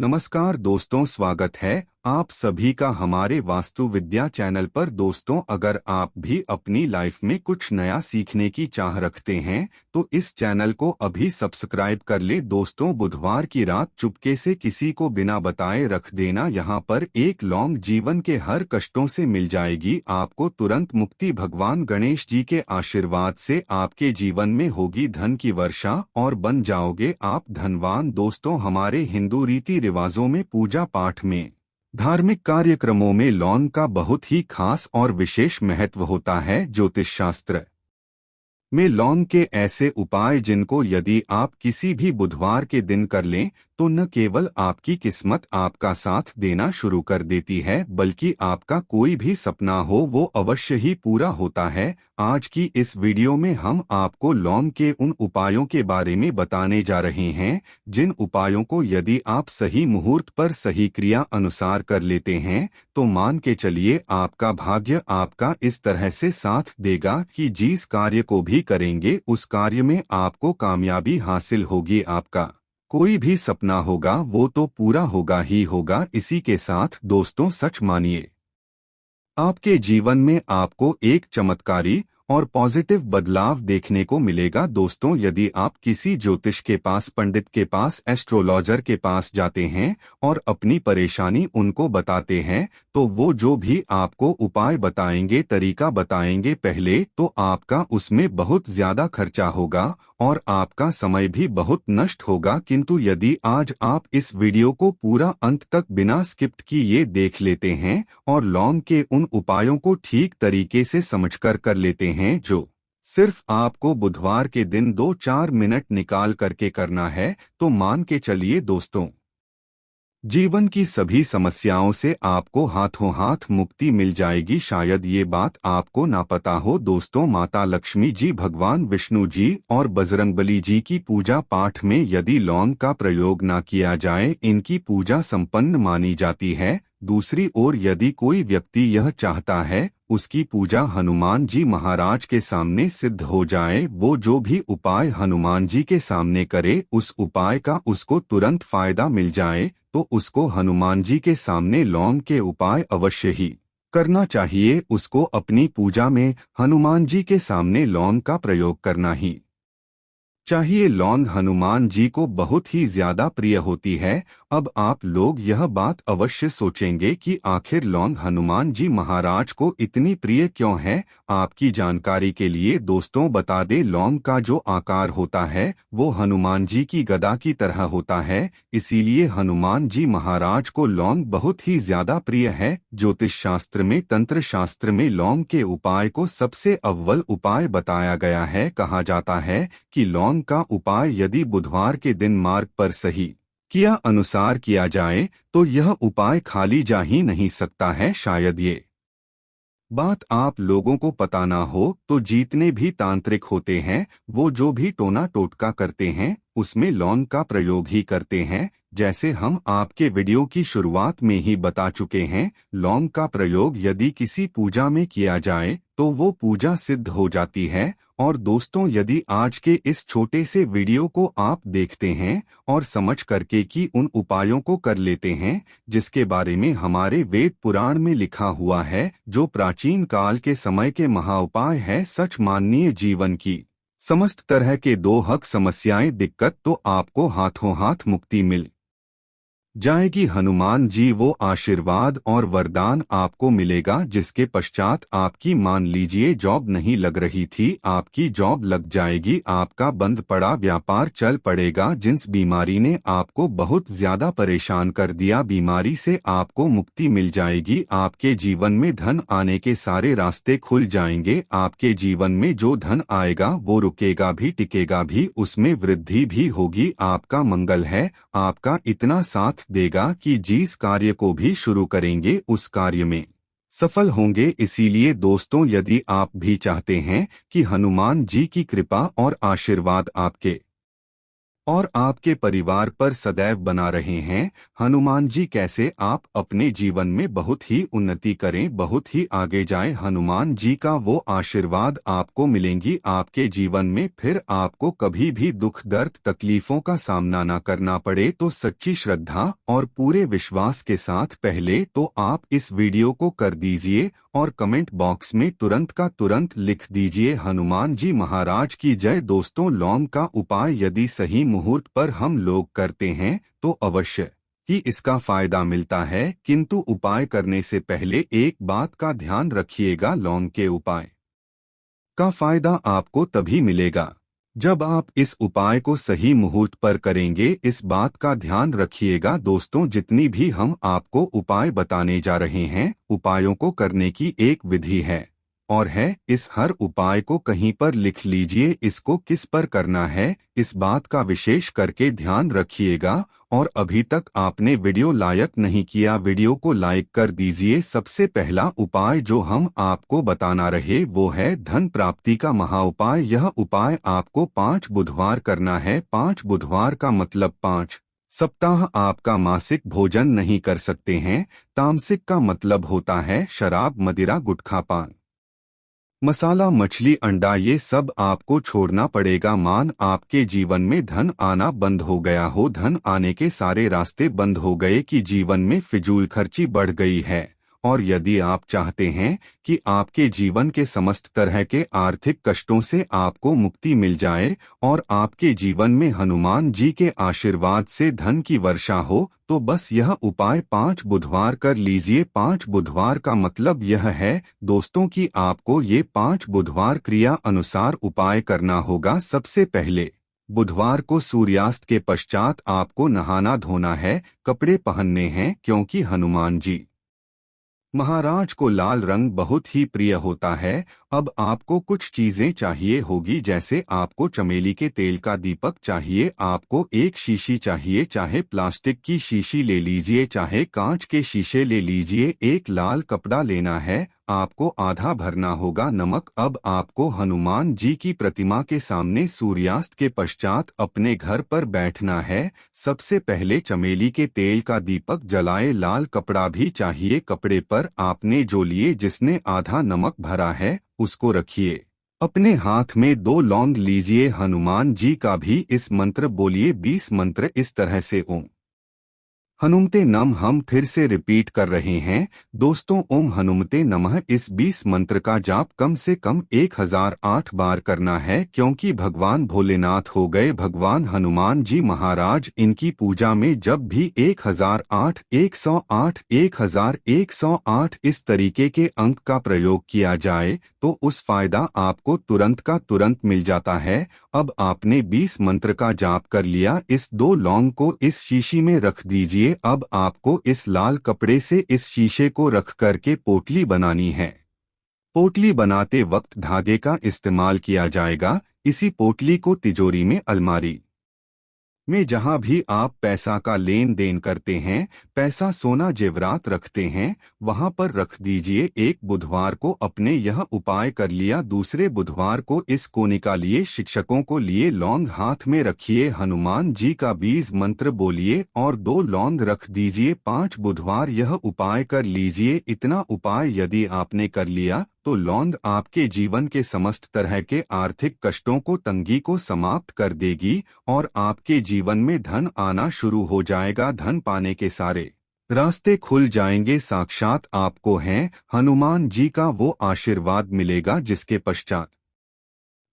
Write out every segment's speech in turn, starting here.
नमस्कार दोस्तों, स्वागत है आप सभी का हमारे वास्तु विद्या चैनल पर। दोस्तों, अगर आप भी अपनी लाइफ में कुछ नया सीखने की चाह रखते हैं तो इस चैनल को अभी सब्सक्राइब कर ले। दोस्तों, बुधवार की रात चुपके से किसी को बिना बताए रख देना। यहाँ पर एक लौंग जीवन के हर कष्टों से मिल जाएगी, आपको तुरंत मुक्ति। भगवान गणेश जी के आशीर्वाद से आपके जीवन में होगी धन की वर्षा और बन जाओगे आप धनवान। दोस्तों, हमारे हिंदू रीति रिवाजों में पूजा पाठ में धार्मिक कार्यक्रमों में लौंग का बहुत ही खास और विशेष महत्व होता है। ज्योतिष शास्त्र में लौंग के ऐसे उपाय जिनको यदि आप किसी भी बुधवार के दिन कर लें तो न केवल आपकी किस्मत आपका साथ देना शुरू कर देती है, बल्कि आपका कोई भी सपना हो वो अवश्य ही पूरा होता है। आज की इस वीडियो में हम आपको लौंग के उन उपायों के बारे में बताने जा रहे हैं जिन उपायों को यदि आप सही मुहूर्त पर सही क्रिया अनुसार कर लेते हैं तो मान के चलिए आपका भाग्य आपका इस तरह से साथ देगा कि जिस कार्य को भी करेंगे उस कार्य में आपको कामयाबी हासिल होगी। आपका कोई भी सपना होगा वो तो पूरा होगा ही होगा। इसी के साथ दोस्तों, सच मानिए आपके जीवन में आपको एक चमत्कारी और पॉजिटिव बदलाव देखने को मिलेगा। दोस्तों, यदि आप किसी ज्योतिष के पास, पंडित के पास, एस्ट्रोलॉजर के पास जाते हैं और अपनी परेशानी उनको बताते हैं तो वो जो भी आपको उपाय बताएंगे, तरीका बताएंगे, पहले तो आपका उसमें बहुत ज्यादा खर्चा होगा और आपका समय भी बहुत नष्ट होगा। किंतु यदि आज आप इस वीडियो को पूरा अंत तक बिना स्किप्ट किए देख लेते हैं और लौंग के उन उपायों को ठीक तरीके से समझकर कर लेते हैं जो सिर्फ आपको बुधवार के दिन 2-4 मिनट निकाल करके करना है, तो मान के चलिए दोस्तों, जीवन की सभी समस्याओं से आपको हाथों हाथ मुक्ति मिल जाएगी। शायद ये बात आपको ना पता हो दोस्तों, माता लक्ष्मी जी, भगवान विष्णु जी और बजरंगबली जी की पूजा पाठ में यदि लौंग का प्रयोग ना किया जाए इनकी पूजा संपन्न मानी जाती है। दूसरी ओर यदि कोई व्यक्ति यह चाहता है उसकी पूजा हनुमान जी महाराज के सामने सिद्ध हो जाए, वो जो भी उपाय हनुमान जी के सामने करे उस उपाय का उसको तुरंत फायदा मिल जाए, तो उसको हनुमान जी के सामने लौंग के उपाय अवश्य ही करना चाहिए। उसको अपनी पूजा में हनुमान जी के सामने लौंग का प्रयोग करना ही चाहिए। लौंग हनुमान जी को बहुत ही ज्यादा प्रिय होती है। अब आप लोग यह बात अवश्य सोचेंगे कि आखिर लौंग हनुमान जी महाराज को इतनी प्रिय क्यों है। आपकी जानकारी के लिए दोस्तों बता दें, लौंग का जो आकार होता है वो हनुमान जी की गदा की तरह होता है, इसीलिए हनुमान जी महाराज को लौंग बहुत ही ज्यादा प्रिय है। ज्योतिष शास्त्र में, तंत्र शास्त्र में लौंग के उपाय को सबसे अव्वल उपाय बताया गया है। कहा जाता है कि लौंग का उपाय यदि बुधवार के दिन मार्ग पर सही किया अनुसार किया जाए तो यह उपाय खाली जा ही नहीं सकता है। शायद ये बात आप लोगों को पता ना हो तो जितने भी तांत्रिक होते हैं वो जो भी टोना टोटका करते हैं उसमें लौंग का प्रयोग ही करते हैं। जैसे हम आपके वीडियो की शुरुआत में ही बता चुके हैं, लौंग का प्रयोग यदि किसी पूजा में किया जाए तो वो पूजा सिद्ध हो जाती है। और दोस्तों, यदि आज के इस छोटे से वीडियो को आप देखते हैं और समझ करके कि उन उपायों को कर लेते हैं जिसके बारे में हमारे वेद पुराण में लिखा हुआ है, जो प्राचीन काल के समय के महाउपाय है, सच माननीय जीवन की समस्त तरह के दो हक समस्याएं दिक्कत तो आपको हाथों हाथ मुक्ति मिल जाएगी। हनुमान जी वो आशीर्वाद और वरदान आपको मिलेगा जिसके पश्चात आपकी, मान लीजिए जॉब नहीं लग रही थी, आपकी जॉब लग जाएगी, आपका बंद पड़ा व्यापार चल पड़ेगा, जिस बीमारी ने आपको बहुत ज्यादा परेशान कर दिया बीमारी से आपको मुक्ति मिल जाएगी। आपके जीवन में धन आने के सारे रास्ते खुल जाएंगे। आपके जीवन में जो धन आएगा वो रुकेगा भी, टिकेगा भी, उसमें वृद्धि भी होगी। आपका मंगल है, आपका इतना साथ देगा कि जिस कार्य को भी शुरू करेंगे उस कार्य में सफल होंगे। इसीलिए दोस्तों, यदि आप भी चाहते हैं कि हनुमान जी की कृपा और आशीर्वाद आपके और आपके परिवार पर सदैव बना रहे हैं। हनुमान जी कैसे आप अपने जीवन में बहुत ही उन्नति करें, बहुत ही आगे जाएं। हनुमान जी का वो आशीर्वाद आपको मिलेंगी आपके जीवन में, फिर आपको कभी भी दुख दर्द तकलीफों का सामना न करना पड़े। तो सच्ची श्रद्धा और पूरे विश्वास के साथ पहले तो आप इस वीडियो को कर दीजिए और कमेंट बॉक्स में तुरंत का तुरंत लिख दीजिए हनुमान जी महाराज की जय। दोस्तों, लौंग का उपाय यदि सही मुहूर्त पर हम लोग करते हैं तो अवश्य ही इसका फायदा मिलता है, किंतु उपाय करने से पहले एक बात का ध्यान रखिएगा, लौंग के उपाय का फायदा आपको तभी मिलेगा जब आप इस उपाय को सही मुहूर्त पर करेंगे। इस बात का ध्यान रखिएगा दोस्तों, जितनी भी हम आपको उपाय बताने जा रहे हैं, उपायों को करने की एक विधि है और है। इस हर उपाय को कहीं पर लिख लीजिए, इसको किस पर करना है इस बात का विशेष करके ध्यान रखिएगा। और अभी तक आपने वीडियो लाइक नहीं किया, वीडियो को लाइक कर दीजिए। सबसे पहला उपाय जो हम आपको बताना रहे वो है धन प्राप्ति का महाउपाय। यह उपाय आपको 5 बुधवार करना है। 5 बुधवार का मतलब 5 सप्ताह आपका मासिक भोजन नहीं कर सकते हैं। तामसिक का मतलब होता है शराब, मदिरा, गुटखा, पान मसाला, मछली, अंडा, ये सब आपको छोड़ना पड़ेगा। मान आपके जीवन में धन आना बंद हो गया हो, धन आने के सारे रास्ते बंद हो गए कि जीवन में फिजूल खर्ची बढ़ गई है, और यदि आप चाहते हैं कि आपके जीवन के समस्त तरह के आर्थिक कष्टों से आपको मुक्ति मिल जाए और आपके जीवन में हनुमान जी के आशीर्वाद से धन की वर्षा हो, तो बस यह उपाय 5 बुधवार कर लीजिए। 5 बुधवार का मतलब यह है दोस्तों कि आपको ये 5 बुधवार क्रिया अनुसार उपाय करना होगा। सबसे पहले बुधवार को सूर्यास्त के पश्चात आपको नहाना धोना है, कपड़े पहनने हैं, क्योंकि हनुमान जी महाराज को लाल रंग बहुत ही प्रिय होता है। अब आपको कुछ चीजें चाहिए होगी, जैसे आपको चमेली के तेल का दीपक चाहिए, आपको एक शीशी चाहिए, चाहे प्लास्टिक की शीशी ले लीजिए, चाहे कांच के शीशे ले लीजिए। एक लाल कपड़ा लेना है, आपको आधा भरना होगा नमक। अब आपको हनुमान जी की प्रतिमा के सामने सूर्यास्त के पश्चात अपने घर पर बैठना है। सबसे पहले चमेली के तेल का दीपक जलाए, लाल कपड़ा भी चाहिए, कपड़े पर आपने जो लिए जिसने आधा नमक भरा है उसको रखिए। अपने हाथ में 2 लौंग लीजिए, हनुमान जी का भी इस मंत्र बोलिए, 20 मंत्र इस तरह से ओम हनुमते नम हम फिर से रिपीट कर रहे हैं दोस्तों, ओम हनुमते नमः। इस 20 मंत्र का जाप कम से कम 1008 बार करना है, क्योंकि भगवान भोलेनाथ हो गए भगवान हनुमान जी महाराज। इनकी पूजा में जब भी 1008, 108, 1108 इस तरीके के अंक का प्रयोग किया जाए तो उस फायदा आपको तुरंत का तुरंत मिल जाता है। अब आपने 20 मंत्र का जाप कर लिया, इस 2 लौंग को इस शीशी में रख दीजिए। अब आपको इस लाल कपड़े से इस शीशे को रख करके पोटली बनानी है। पोटली बनाते वक्त धागे का इस्तेमाल किया जाएगा। इसी पोटली को तिजोरी में, अलमारी में, जहां भी आप पैसा का लेन देन करते हैं, पैसा सोना जेवरात रखते हैं, वहां पर रख दीजिए। एक बुधवार को अपने यह उपाय कर लिया, दूसरे बुधवार को इस को निकालिए, शिक्षकों को लिए लौंग हाथ में रखिए, हनुमान जी का 20 मंत्र बोलिए और 2 लौंग रख दीजिए। 5 बुधवार यह उपाय कर लीजिए। इतना उपाय यदि आपने कर लिया तो लौंग आपके जीवन के समस्त तरह के आर्थिक कष्टों को, तंगी को समाप्त कर देगी और आपके जीवन में धन आना शुरू हो जाएगा। धन पाने के सारे रास्ते खुल जाएंगे। साक्षात आपको हैं हनुमान जी का वो आशीर्वाद मिलेगा जिसके पश्चात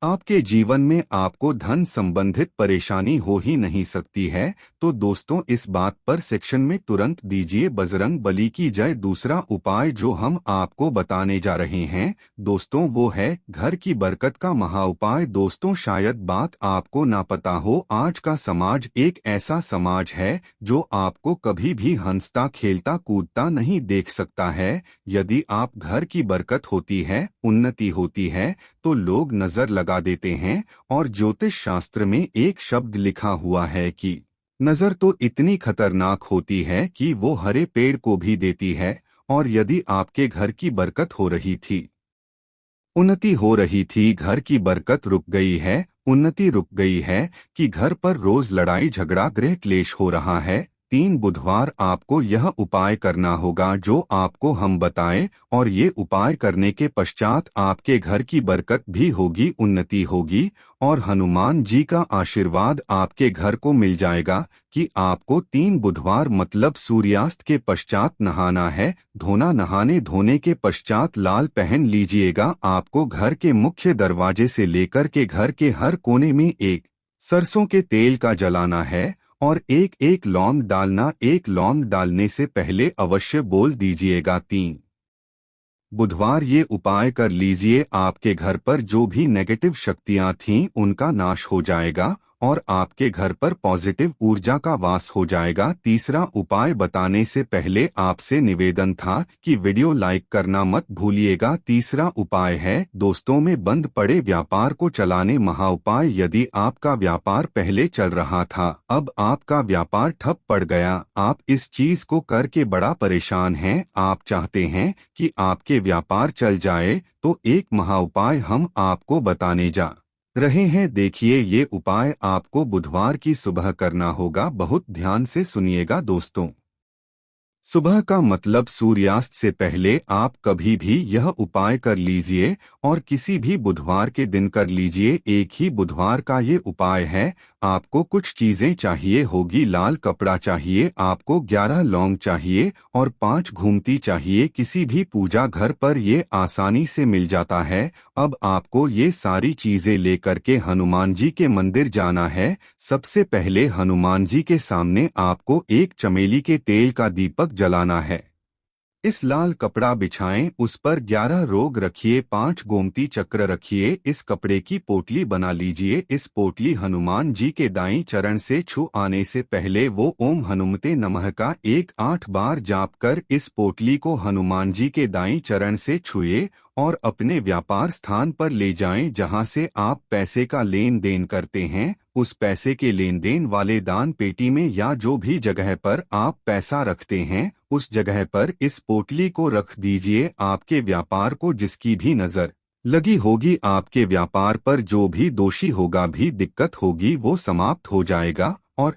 आपके जीवन में आपको धन संबंधित परेशानी हो ही नहीं सकती है। तो दोस्तों, इस बात पर सेक्शन में तुरंत दीजिए बजरंग बली की जय। दूसरा उपाय जो हम आपको बताने जा रहे हैं दोस्तों वो है घर की बरकत का महाउपाय। दोस्तों, शायद बात आपको ना पता हो, आज का समाज एक ऐसा समाज है जो आपको कभी भी हंसता खेलता कूदता नहीं देख सकता है। यदि आप घर की बरकत होती है, उन्नति होती है, तो लोग नजर लगा देते हैं। और ज्योतिष शास्त्र में एक शब्द लिखा हुआ है कि नजर तो इतनी खतरनाक होती है कि वो हरे पेड़ को भी देती है। और यदि आपके घर की बरकत हो रही थी, उन्नति हो रही थी, घर की बरकत रुक गई है उन्नति रुक गई है, कि घर पर रोज लड़ाई झगड़ा गृह क्लेश हो रहा है। 3 बुधवार आपको यह उपाय करना होगा जो आपको हम बताएं, और ये उपाय करने के पश्चात आपके घर की बरकत भी होगी, उन्नति होगी, और हनुमान जी का आशीर्वाद आपके घर को मिल जाएगा। कि आपको 3 बुधवार मतलब सूर्यास्त के पश्चात नहाना है। नहाने धोने के पश्चात लाल पहन लीजिएगा। आपको घर के मुख्य दरवाजे से लेकर के घर के हर कोने में एक सरसों के तेल का जलाना है, और एक एक लौंग डालना। एक लौंग डालने से पहले अवश्य बोल दीजिएगा 3 बुधवार ये उपाय कर लीजिए। आपके घर पर जो भी नेगेटिव शक्तियां थीं उनका नाश हो जाएगा, और आपके घर पर पॉजिटिव ऊर्जा का वास हो जाएगा। तीसरा उपाय बताने से पहले आपसे निवेदन था कि वीडियो लाइक करना मत भूलिएगा। तीसरा उपाय है दोस्तों में बंद पड़े व्यापार को चलाने महा उपाय। यदि आपका व्यापार पहले चल रहा था, अब आपका व्यापार ठप पड़ गया, आप इस चीज को करके बड़ा परेशान हैं, आप चाहते हैं कि आपके व्यापार चल जाए, तो एक महा उपाय हम आपको बताने जा रहे हैं। देखिए, ये उपाय आपको बुधवार की सुबह करना होगा। बहुत ध्यान से सुनिएगा दोस्तों। सुबह का मतलब सूर्यास्त से पहले आप कभी भी यह उपाय कर लीजिए, और किसी भी बुधवार के दिन कर लीजिए। एक ही बुधवार का ये उपाय है। आपको कुछ चीजें चाहिए होगी। लाल कपड़ा चाहिए, आपको 11 लौंग चाहिए, और 5 घूमती चाहिए। किसी भी पूजा घर पर ये आसानी से मिल जाता है। अब आपको ये सारी चीजें लेकर के हनुमान जी के मंदिर जाना है। सबसे पहले हनुमान जी के सामने आपको एक चमेली के तेल का दीपक जलाना है। इस लाल कपड़ा बिछाएं, उस पर 11 रोग रखिए, 5 गोमती चक्र रखिए। इस कपड़े की पोटली बना लीजिए। इस पोटली हनुमान जी के दाईं चरण से छू आने से पहले वो ओम हनुमते नमः का 8 बार जाप कर इस पोटली को हनुमान जी के दाईं चरण से छुए, और अपने व्यापार स्थान पर ले जाएं जहां से आप पैसे का लेन देन करते हैं। उस पैसे के लेन देन वाले दान पेटी में या जो भी जगह पर आप पैसा रखते हैं, उस जगह पर इस पोटली को रख दीजिए। आपके व्यापार को जिसकी भी नजर लगी होगी, आपके व्यापार पर जो भी दोषी होगा, भी दिक्कत होगी, वो समाप्त हो जाएगा, और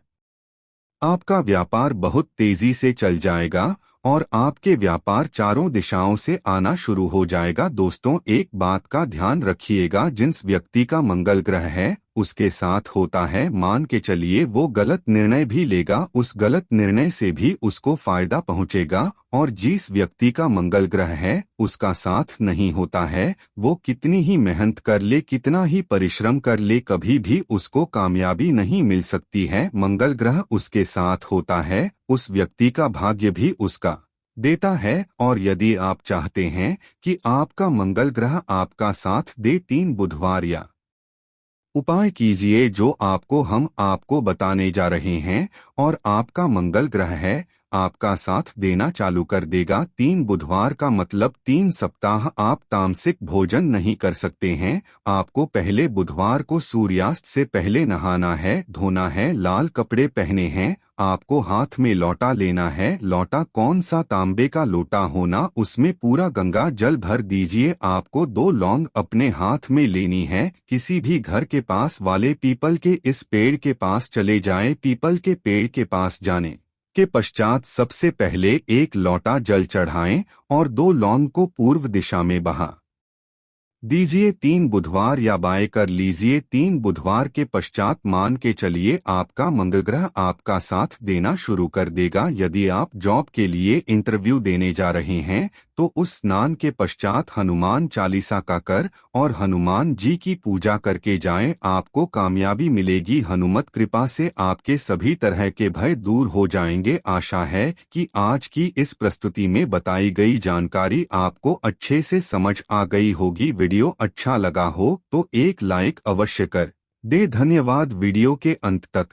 आपका व्यापार बहुत तेजी से चल जाएगा, और आपके व्यापार चारों दिशाओं से आना शुरू हो जाएगा। दोस्तों, एक बात का ध्यान रखिएगा, जिस व्यक्ति का मंगल ग्रह है उसके साथ होता है, मान के चलिए वो गलत निर्णय भी लेगा, उस गलत निर्णय से भी उसको फायदा पहुंचेगा। और जिस व्यक्ति का मंगल ग्रह है उसका साथ नहीं होता है, वो कितनी ही मेहनत कर ले, कितना ही परिश्रम कर ले, कभी भी उसको कामयाबी नहीं मिल सकती है। मंगल ग्रह उसके साथ होता है, उस व्यक्ति का भाग्य भी उसका देता है। और यदि आप चाहते हैं कि आपका मंगल ग्रह आपका साथ दे, 3 बुधवार या उपाय कीजिए जो हम आपको बताने जा रहे हैं, और आपका मंगल ग्रह है आपका साथ देना चालू कर देगा। 3 बुधवार का मतलब 3 सप्ताह आप तामसिक भोजन नहीं कर सकते हैं। आपको पहले बुधवार को सूर्यास्त से पहले नहाना है, धोना है, लाल कपड़े पहने हैं, आपको हाथ में लोटा लेना है। लोटा कौन सा, तांबे का लोटा होना, उसमें पूरा गंगा जल भर दीजिए। आपको 2 लौंग अपने हाथ में लेनी है। किसी भी घर के पास वाले पीपल के इस पेड़ के पास चले जाएं। पीपल के पेड़ के पास जाने के पश्चात सबसे पहले 1 लोटा जल चढ़ाएं, और 2 लौंग को पूर्व दिशा में बहा दीजिए। 3 बुधवार या बाय कर लीजिए। 3 बुधवार के पश्चात मान के चलिए आपका मंगल ग्रह आपका साथ देना शुरू कर देगा। यदि आप जॉब के लिए इंटरव्यू देने जा रहे हैं तो उस स्नान के पश्चात हनुमान चालीसा का कर और हनुमान जी की पूजा करके जाएं। आपको कामयाबी मिलेगी। हनुमत कृपा से आपके सभी तरह के भय दूर हो जाएंगे। आशा है कि आज की इस प्रस्तुति में बताई गई जानकारी आपको अच्छे से समझ आ गई होगी। वीडियो अच्छा लगा हो तो एक लाइक अवश्य कर दे। धन्यवाद वीडियो के अंत तक